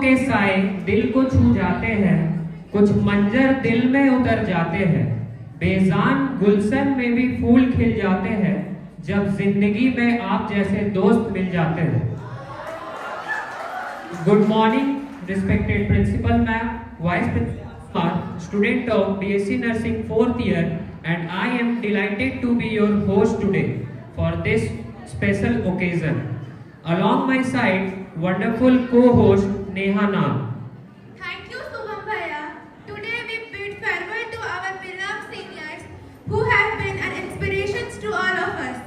के साए दिल को छू जाते हैं, कुछ मंजर दिल में उतर जाते हैं, बेजान गुलशन में भी फूल खिल जाते हैं, जब जिंदगी में आप जैसे दोस्त मिल जाते हैं। Good morning respected principal ma'am, vice principal, student of BSc Nursing 4th year, and I am delighted to be your host today for this special occasion. Along my side, wonderful co-host Neha Naam. Thank you, Subham Bhaiya. Today we bid farewell to our beloved seniors who have been an inspiration to all of us.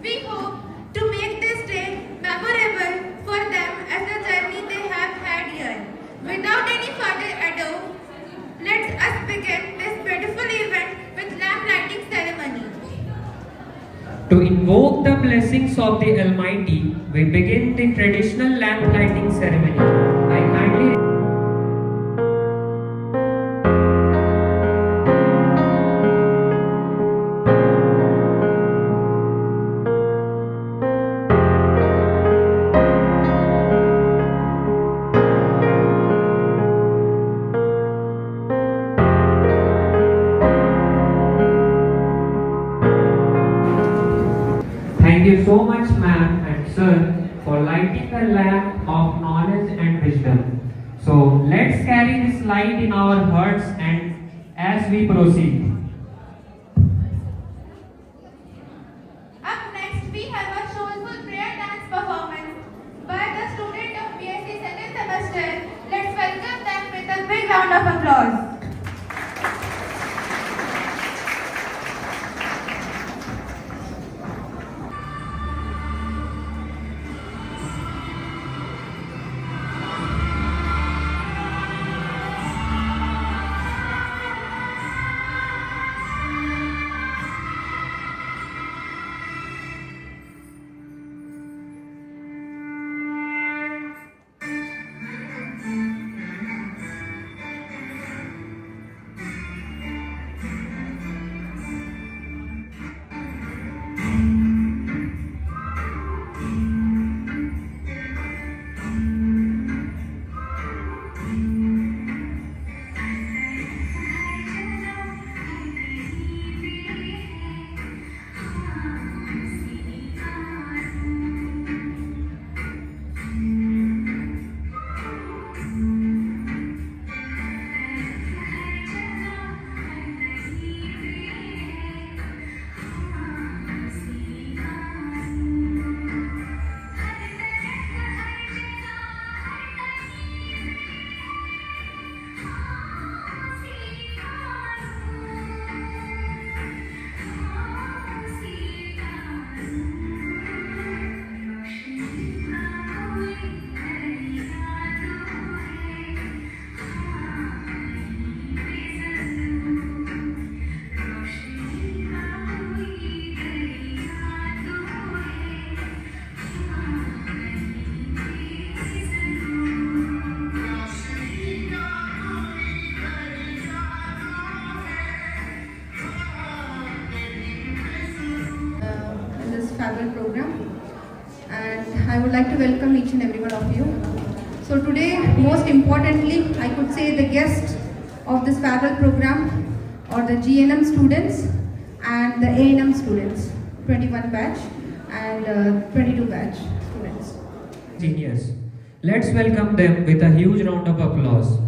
We hope to make this day memorable for them as the journey they have had here. Without any further ado, let us begin this beautiful event with lamp lighting ceremony. To invoke the blessings of the Almighty, we begin the traditional lamp lighting ceremony. I kindly thank you so much, ma'am and sir, for lighting the lamp of knowledge and wisdom. So let's carry this light in our hearts and as we proceed. Up next, we have a soulful prayer dance performance by the student of BSc 2nd semester. Let's welcome them with a big round of applause. to welcome each and every one of you. So today, most importantly, I could say the guest of this farewell program are the GNM students and the A&M students, 21 batch and 22 batch students. Seniors. Let's welcome them with a huge round of applause.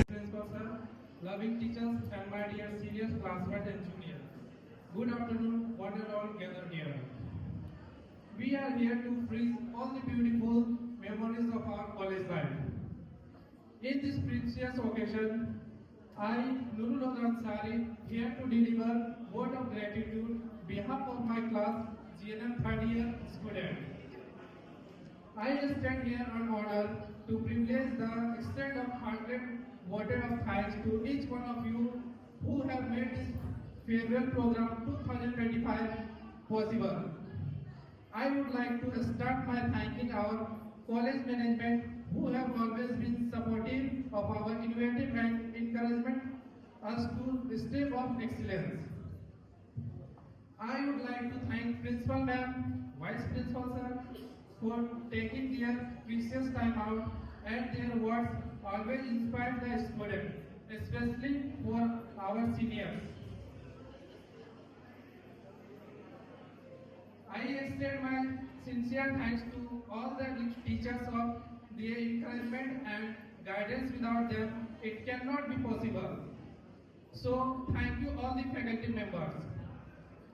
Principal sir, loving teachers, and my dear seniors, classmates, and juniors. Good afternoon, one and all gathered here. We are here to freeze all the beautiful memories of our college life. In this precious occasion, I, Nurul Ansari, here to deliver word of gratitude behalf of my class GNM third year student. I stand here on honor to privilege the extent of 100 voted of thanks to each one of you who have made this farewell program 2025 possible. I would like to start by thanking our college management who have always been supportive of our innovative and encouragement us to step of excellence. I would like to thank Principal Ma'am, Vice Principal Sir for taking their precious time out, and their words always inspire the student, especially for our seniors. I extend my sincere thanks to all the teachers of their encouragement and guidance. Without them, it cannot be possible. So, thank you all the faculty members.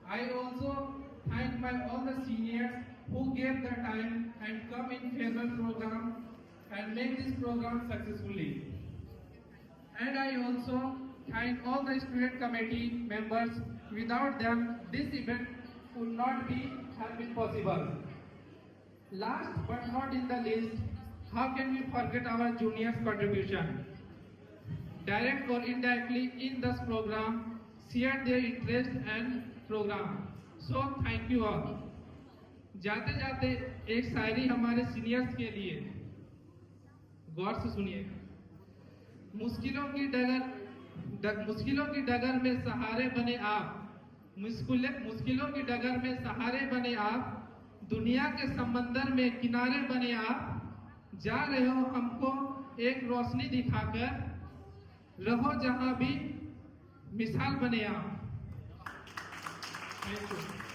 I also thank all the seniors who gave their time and come in farewell program and make this program successfully. And I also thank all the student committee members. Without them, this event would not have been possible. Last but not in the least, how can we forget our juniors' contribution? Direct or indirectly in this program, shared their interest and program. So thank you all. जाते जाते एक शायरी हमारे seniors के लिए, गौर से सुनिए। मुश्किलों की डगर में सहारे बने आप, मुश्किलों की डगर में सहारे बने आप, दुनिया के समंदर में किनारे बने आप, जा रहे हो हमको एक रोशनी दिखाकर, रहो जहां भी मिसाल बने आप। Thank you.